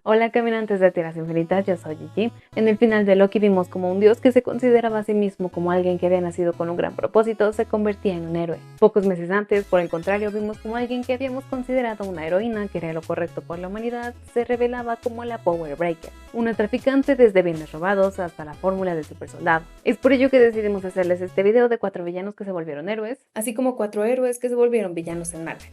Hola caminantes de tierras infinitas, yo soy Gigi. En el final de Loki vimos como un dios que se consideraba a sí mismo como alguien que había nacido con un gran propósito se convertía en un héroe. Pocos meses antes, por el contrario, vimos como alguien que habíamos considerado una heroína que era lo correcto por la humanidad se revelaba como la Power Breaker, una traficante desde bienes robados hasta la fórmula del super soldado. Es por ello que decidimos hacerles este video de 4 villanos que se volvieron héroes, así como 4 héroes que se volvieron villanos en Marvel.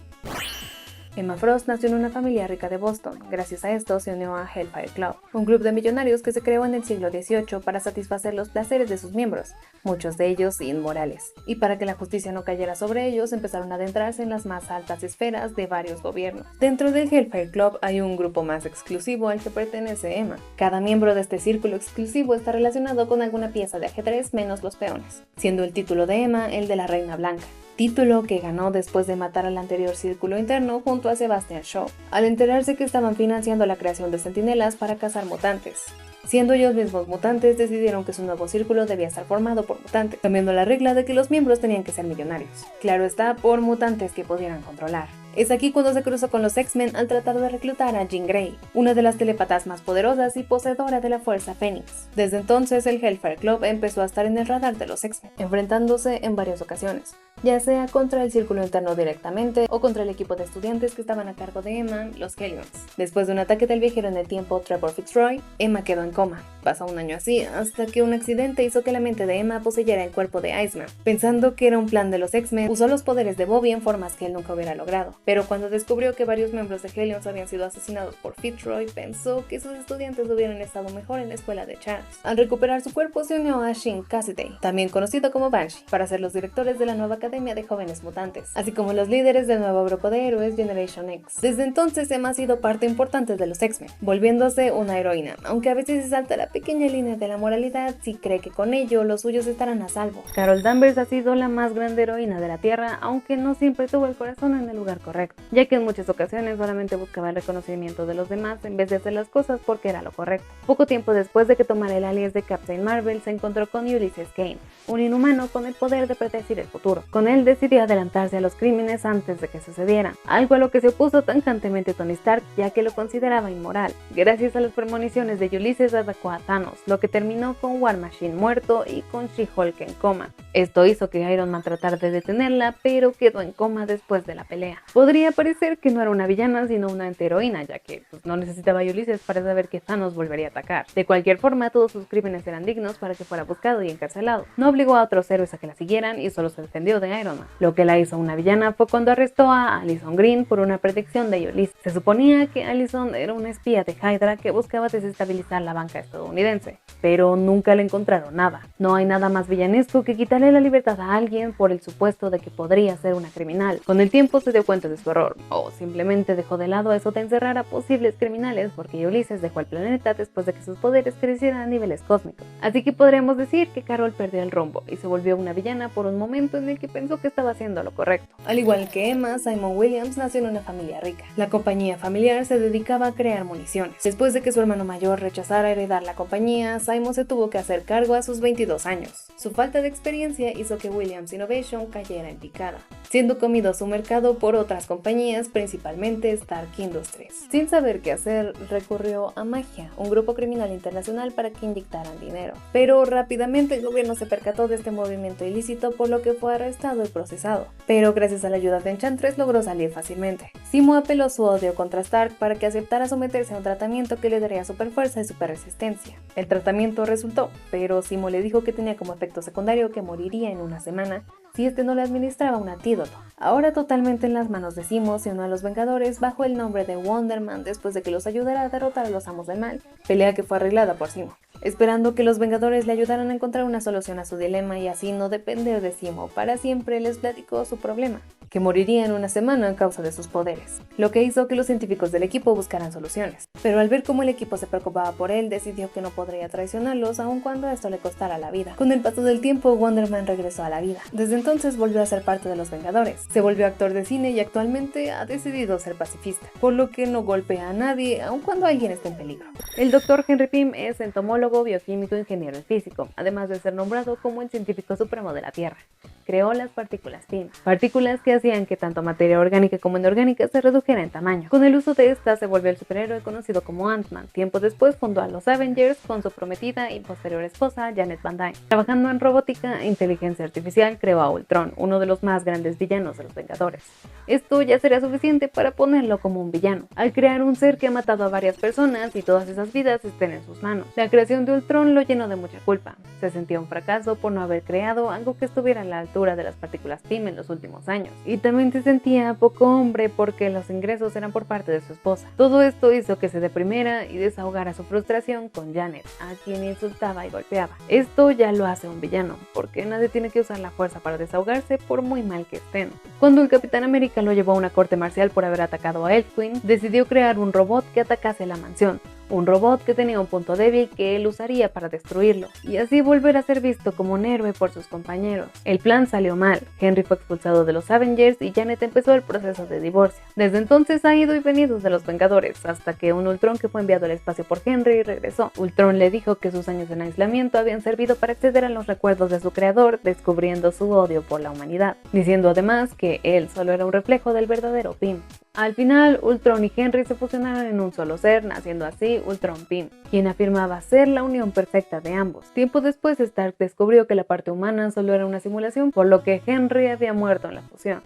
Emma Frost nació en una familia rica de Boston. Gracias a esto se unió a Hellfire Club, un club de millonarios que se creó en el siglo XVIII para satisfacer los placeres de sus miembros, muchos de ellos inmorales. Y para que la justicia no cayera sobre ellos, empezaron a adentrarse en las más altas esferas de varios gobiernos. Dentro del Hellfire Club hay un grupo más exclusivo al que pertenece Emma. Cada miembro de este círculo exclusivo está relacionado con alguna pieza de ajedrez menos los peones, siendo el título de Emma el de la Reina Blanca, título que ganó después de matar al anterior círculo interno junto a Sebastian Shaw, al enterarse que estaban financiando la creación de centinelas para cazar mutantes. Siendo ellos mismos mutantes, decidieron que su nuevo círculo debía estar formado por mutantes, cambiando la regla de que los miembros tenían que ser millonarios. Claro está, por mutantes que pudieran controlar. Es aquí cuando se cruzó con los X-Men al tratar de reclutar a Jean Grey, una de las telepatas más poderosas y poseedora de la Fuerza Fénix. Desde entonces, el Hellfire Club empezó a estar en el radar de los X-Men, enfrentándose en varias ocasiones, ya sea contra el círculo interno directamente o contra el equipo de estudiantes que estaban a cargo de Emma, los Hellions. Después de un ataque del viajero en el tiempo Trevor Fitzroy, Emma quedó en coma. Pasó un año así, hasta que un accidente hizo que la mente de Emma poseyera el cuerpo de Iceman. Pensando que era un plan de los X-Men, usó los poderes de Bobby en formas que él nunca hubiera logrado. Pero cuando descubrió que varios miembros de Hellions habían sido asesinados por Fitzroy, pensó que sus estudiantes hubieran estado mejor en la escuela de Charles. Al recuperar su cuerpo, se unió a Shin Cassidy, también conocido como Banshee, para ser los directores de la nueva Academia de Jóvenes Mutantes, así como los líderes del nuevo grupo de héroes Generation X. Desde entonces, Emma ha sido parte importante de los X-Men, volviéndose una heroína, aunque a veces se salta la pequeña línea de la moralidad si cree que con ello los suyos estarán a salvo. Carol Danvers ha sido la más grande heroína de la Tierra, aunque no siempre tuvo el corazón en el lugar correcto, ya que en muchas ocasiones solamente buscaba el reconocimiento de los demás en vez de hacer las cosas porque era lo correcto. Poco tiempo después de que tomara el alias de Captain Marvel, se encontró con Ulysses Kane, un inhumano con el poder de predecir el futuro. Con él decidió adelantarse a los crímenes antes de que sucedieran, algo a lo que se opuso tajantemente Tony Stark, ya que lo consideraba inmoral. Gracias a las premoniciones de Ulysses atacó a Thanos, lo que terminó con War Machine muerto y con She-Hulk en coma. Esto hizo que Iron Man tratara de detenerla, pero quedó en coma después de la pelea. Podría parecer que no era una villana sino una antiheroína, ya que no necesitaba a Ulysses para saber que Thanos volvería a atacar. De cualquier forma, todos sus crímenes eran dignos para que fuera buscado y encarcelado. No obligó a otros héroes a que la siguieran y solo se defendió de Iron Man. Lo que la hizo una villana fue cuando arrestó a Allison Green por una predicción de Ulysses. Se suponía que Allison era una espía de Hydra que buscaba desestabilizar la banca estadounidense, pero nunca le encontraron nada. No hay nada más villanesco que quitarle la libertad a alguien por el supuesto de que podría ser una criminal. Con el tiempo se dio cuenta de su error, o simplemente dejó de lado eso de encerrar a posibles criminales porque Ulysses dejó el planeta después de que sus poderes crecieran a niveles cósmicos. Así que podríamos decir que Carol perdió el rumbo y se volvió una villana por un momento en el que pensó que estaba haciendo lo correcto. Al igual que Emma, Simon Williams nació en una familia rica. La compañía familiar se dedicaba a crear municiones. Después de que su hermano mayor rechazara heredar la compañía, Simon se tuvo que hacer cargo a sus 22 años. Su falta de experiencia hizo que Williams Innovation cayera en picada, siendo comido su mercado por otras compañías, principalmente Stark Industries. Sin saber qué hacer, recurrió a Magia, un grupo criminal internacional, para que inyectaran dinero. Pero rápidamente el gobierno se percató de este movimiento ilícito, por lo que fue arrestado y procesado. Pero gracias a la ayuda de Enchantress logró salir fácilmente. Zemo apeló su odio contra Stark para que aceptara someterse a un tratamiento que le daría superfuerza y superresistencia. El tratamiento resultó, pero Zemo le dijo que tenía como efecto secundario que moriría en una semana si este no le administraba un antídoto. Ahora totalmente en las manos de Zemo, se unió a los Vengadores bajo el nombre de Wonder Man después de que los ayudara a derrotar a los Amos del Mal, pelea que fue arreglada por Zemo, esperando que los Vengadores le ayudaran a encontrar una solución a su dilema y así no depender de Zemo para siempre. Les platicó su problema, que moriría en una semana a causa de sus poderes, lo que hizo que los científicos del equipo buscaran soluciones. Pero al ver cómo el equipo se preocupaba por él, decidió que no podría traicionarlos aun cuando esto le costara la vida. Con el paso del tiempo, Wonder Man regresó a la vida. Desde entonces volvió a ser parte de los Vengadores. Se volvió actor de cine y actualmente ha decidido ser pacifista, por lo que no golpea a nadie aun cuando alguien esté en peligro. El Dr. Henry Pym es entomólogo, bioquímico, ingeniero y físico, además de ser nombrado como el científico supremo de la Tierra. Creó las partículas Pym, partículas que hacían que tanto materia orgánica como inorgánica se redujera en tamaño. Con el uso de esta se volvió el superhéroe conocido como Ant-Man. Tiempo después fundó a los Avengers con su prometida y posterior esposa Janet Van Dyne. Trabajando en robótica e inteligencia artificial creó a Ultron, uno de los más grandes villanos de los Vengadores. Esto ya sería suficiente para ponerlo como un villano, al crear un ser que ha matado a varias personas y todas esas vidas estén en sus manos. La creación de Ultron lo llenó de mucha culpa. Se sentía un fracaso por no haber creado algo que estuviera a la altura de las partículas PIM en los últimos años. Y también se sentía poco hombre porque los ingresos eran por parte de su esposa. Todo esto hizo que se deprimiera y desahogara su frustración con Janet, a quien insultaba y golpeaba. Esto ya lo hace un villano, porque nadie tiene que usar la fuerza para desahogarse por muy mal que estén. Cuando el Capitán América lo llevó a una corte marcial por haber atacado a Elfquin, decidió crear un robot que atacase la mansión. Un robot que tenía un punto débil que él usaría para destruirlo, y así volver a ser visto como un héroe por sus compañeros. El plan salió mal, Henry fue expulsado de los Avengers y Janet empezó el proceso de divorcio. Desde entonces ha ido y venido de los Vengadores, hasta que un Ultron que fue enviado al espacio por Henry regresó. Ultron le dijo que sus años en aislamiento habían servido para acceder a los recuerdos de su creador, descubriendo su odio por la humanidad, diciendo además que él solo era un reflejo del verdadero Pym. Al final, Ultron y Henry se fusionaron en un solo ser, naciendo así Ultron Pym, quien afirmaba ser la unión perfecta de ambos. Tiempo después, Stark descubrió que la parte humana solo era una simulación, por lo que Henry había muerto en la fusión.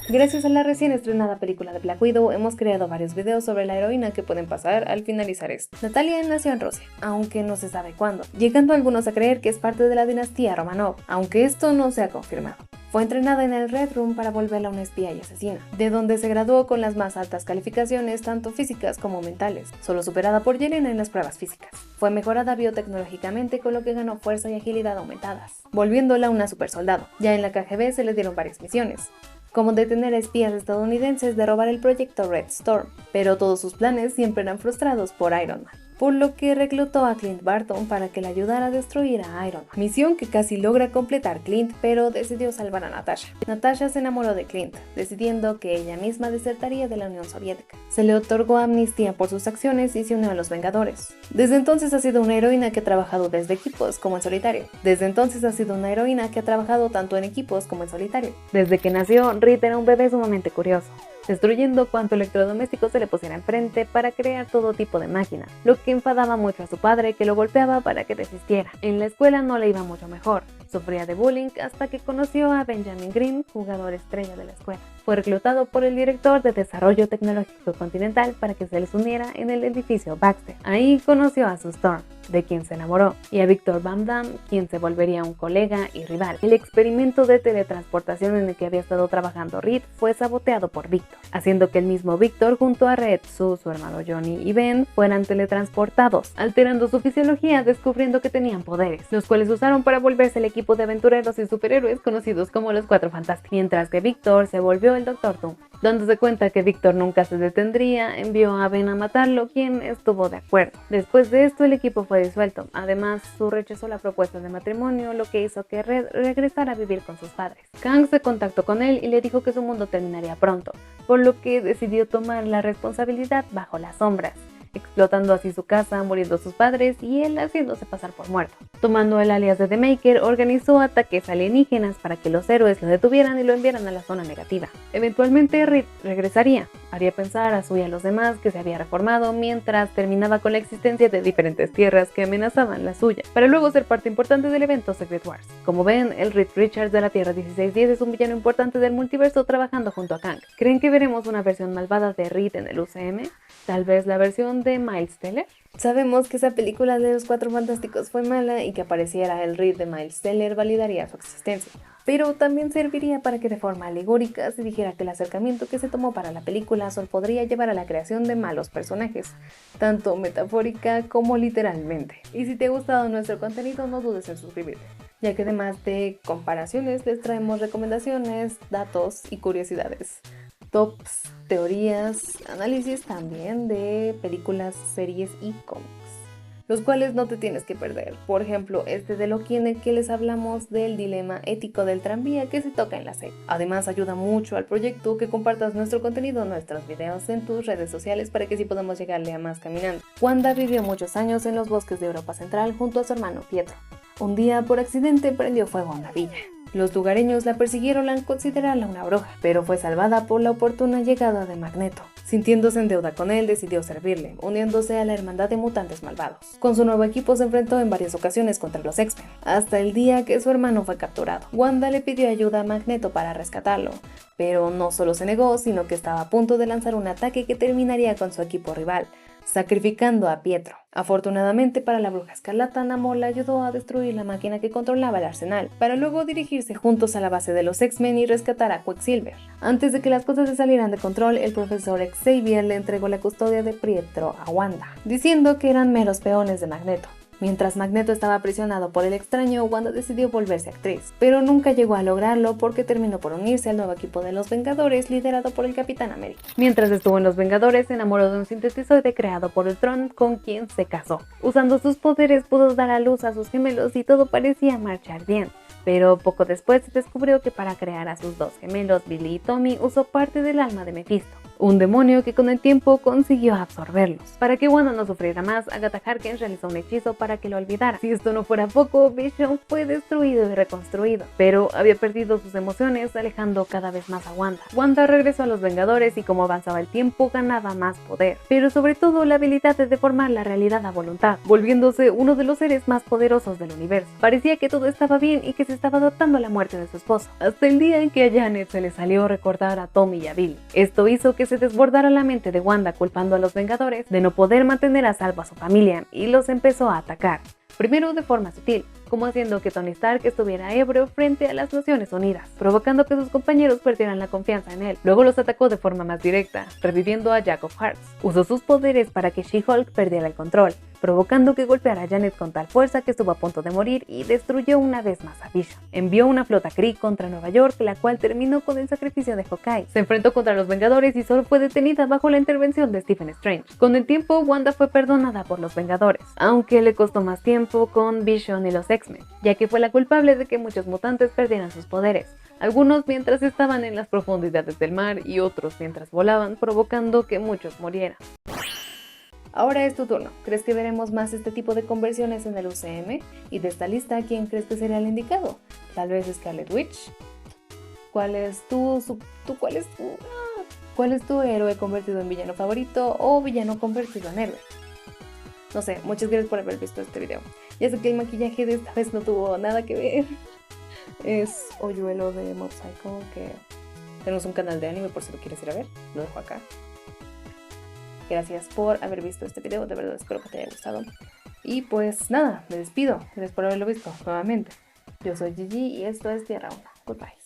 Gracias a la recién estrenada película de Black Widow, hemos creado varios videos sobre la heroína que pueden pasar al finalizar esto. Natalia nació en Rusia, aunque no se sabe cuándo, llegando algunos a creer que es parte de la dinastía Romanov, aunque esto no se ha confirmado. Fue entrenada en el Red Room para volverla una espía y asesina, de donde se graduó con las más altas calificaciones tanto físicas como mentales, solo superada por Yelena en las pruebas físicas. Fue mejorada biotecnológicamente, con lo que ganó fuerza y agilidad aumentadas, volviéndola una supersoldado. Ya en la KGB se le dieron varias misiones, como detener a espías estadounidenses de robar el proyecto Red Storm, pero todos sus planes siempre eran frustrados por Iron Man, por lo que reclutó a Clint Barton para que le ayudara a destruir a Iron Man, misión que casi logra completar Clint, pero decidió salvar a Natasha. Natasha se enamoró de Clint, decidiendo que ella misma desertaría de la Unión Soviética. Se le otorgó amnistía por sus acciones y se unió a los Vengadores. Desde entonces ha sido una heroína que ha trabajado desde equipos como en solitario. Desde que nació, Reed era un bebé sumamente curioso, destruyendo cuanto electrodoméstico se le pusiera enfrente para crear todo tipo de máquinas, lo que enfadaba mucho a su padre, que lo golpeaba para que desistiera. En la escuela no le iba mucho mejor, sufría de bullying hasta que conoció a Benjamin Grimm, jugador estrella de la escuela. Fue reclutado por el director de Desarrollo Tecnológico Continental para que se les uniera en el edificio Baxter. Ahí conoció a Sue Storm, de quien se enamoró, y a Victor Van Damme, quien se volvería un colega y rival. El experimento de teletransportación en el que había estado trabajando Reed fue saboteado por Victor, haciendo que el mismo Victor junto a Red, Sue, su hermano Johnny y Ben fueran teletransportados, alterando su fisiología, descubriendo que tenían poderes, los cuales usaron para volverse el equipo de aventureros y superhéroes conocidos como los Cuatro Fantásticos, mientras que Victor se volvió el Dr. Doom. Dándose cuenta que Victor nunca se detendría, envió a Ben a matarlo, quien estuvo de acuerdo. Después de esto, el equipo fue disuelto. Además, Sue rechazó la propuesta de matrimonio, lo que hizo que Red regresara a vivir con sus padres. Kang se contactó con él y le dijo que su mundo terminaría pronto, por lo que decidió tomar la responsabilidad bajo las sombras, explotando así su casa, muriendo sus padres y él haciéndose pasar por muerto. Tomando el alias de The Maker, organizó ataques alienígenas para que los héroes lo detuvieran y lo enviaran a la zona negativa. Eventualmente Reed regresaría, haría pensar a Sue y a los demás que se había reformado, mientras terminaba con la existencia de diferentes tierras que amenazaban la suya, para luego ser parte importante del evento Secret Wars. Como ven, el Reed Richards de la Tierra 1610 es un villano importante del multiverso trabajando junto a Kang. ¿Creen que veremos una versión malvada de Reed en el UCM? ¿Tal vez la versión de Miles Teller? Sabemos que esa película de los Cuatro Fantásticos fue mala y que apareciera el Reed de Miles Teller validaría su existencia, pero también serviría para que de forma alegórica se dijera que el acercamiento que se tomó para la película solo podría llevar a la creación de malos personajes, tanto metafórica como literalmente. Y si te ha gustado nuestro contenido, no dudes en suscribirte, ya que además de comparaciones les traemos recomendaciones, datos y curiosidades, tops, teorías, análisis también de películas, series y cómics, los cuales no te tienes que perder. Por ejemplo, este de Loki, en el que les hablamos del dilema ético del tranvía que se toca en la serie. Además, ayuda mucho al proyecto que compartas nuestro contenido, nuestros videos en tus redes sociales para que así podamos llegarle a más caminando. Wanda vivió muchos años en los bosques de Europa Central junto a su hermano Pietro. Un día, por accidente, prendió fuego a una villa. Los lugareños la persiguieron al considerarla una bruja, pero fue salvada por la oportuna llegada de Magneto. Sintiéndose en deuda con él, decidió servirle, uniéndose a la hermandad de mutantes malvados. Con su nuevo equipo se enfrentó en varias ocasiones contra los X-Men, hasta el día que su hermano fue capturado. Wanda le pidió ayuda a Magneto para rescatarlo, pero no solo se negó, sino que estaba a punto de lanzar un ataque que terminaría con su equipo rival, sacrificando a Pietro. Afortunadamente para la Bruja Escarlata, Namor la ayudó a destruir la máquina que controlaba el arsenal, para luego dirigirse juntos a la base de los X-Men y rescatar a Quicksilver. Antes de que las cosas se salieran de control, el profesor Xavier le entregó la custodia de Pietro a Wanda, diciendo que eran meros peones de Magneto. Mientras Magneto estaba aprisionado por el extraño, Wanda decidió volverse actriz, pero nunca llegó a lograrlo porque terminó por unirse al nuevo equipo de los Vengadores liderado por el Capitán América. Mientras estuvo en los Vengadores, se enamoró de un sintetizoide creado por Ultron con quien se casó. Usando sus poderes pudo dar a luz a sus gemelos y todo parecía marchar bien. Pero poco después se descubrió que para crear a sus dos gemelos, Billy y Tommy, usó parte del alma de Mephisto, un demonio que con el tiempo consiguió absorberlos. Para que Wanda no sufriera más, Agatha Harkness realizó un hechizo para que lo olvidara. Si esto no fuera poco, Vision fue destruido y reconstruido, pero había perdido sus emociones, alejando cada vez más a Wanda. Wanda regresó a los Vengadores y como avanzaba el tiempo, ganaba más poder, pero sobre todo la habilidad de deformar la realidad a voluntad, volviéndose uno de los seres más poderosos del universo. Parecía que todo estaba bien y que se estaba adaptando a la muerte de su esposo, hasta el día en que a Janet se le salió recordar a Tommy y a Billy. Esto hizo que se desbordara la mente de Wanda, culpando a los Vengadores de no poder mantener a salvo a su familia, y los empezó a atacar. Primero de forma sutil, como haciendo que Tony Stark estuviera ebrio frente a las Naciones Unidas, provocando que sus compañeros perdieran la confianza en él. Luego los atacó de forma más directa, reviviendo a Jack of Hearts. Usó sus poderes para que She-Hulk perdiera el control, provocando que golpeara a Janet con tal fuerza que estuvo a punto de morir y destruyó una vez más a Vision. Envió una flota Kree contra Nueva York, la cual terminó con el sacrificio de Hawkeye. Se enfrentó contra los Vengadores y solo fue detenida bajo la intervención de Stephen Strange. Con el tiempo, Wanda fue perdonada por los Vengadores, aunque le costó más tiempo con Vision y los X-Men, ya que fue la culpable de que muchos mutantes perdieran sus poderes, algunos mientras estaban en las profundidades del mar y otros mientras volaban, provocando que muchos murieran. Ahora es tu turno. ¿Crees que veremos más este tipo de conversiones en el UCM? Y de esta lista, ¿quién crees que sería el indicado? Tal vez Scarlet Witch. ¿Cuál es tu héroe convertido en villano favorito o villano convertido en héroe? No sé, muchas gracias por haber visto este video. Ya sé que el maquillaje de esta vez no tuvo nada que ver. Es Oyuelo de Mob Psycho, que tenemos un canal de anime por si lo quieres ir a ver. Lo dejo acá. Gracias por haber visto este video, de verdad espero que te haya gustado. Y pues nada, me despido. Gracias por haberlo visto nuevamente. Yo soy Gigi y esto es Tierra 1. Goodbye.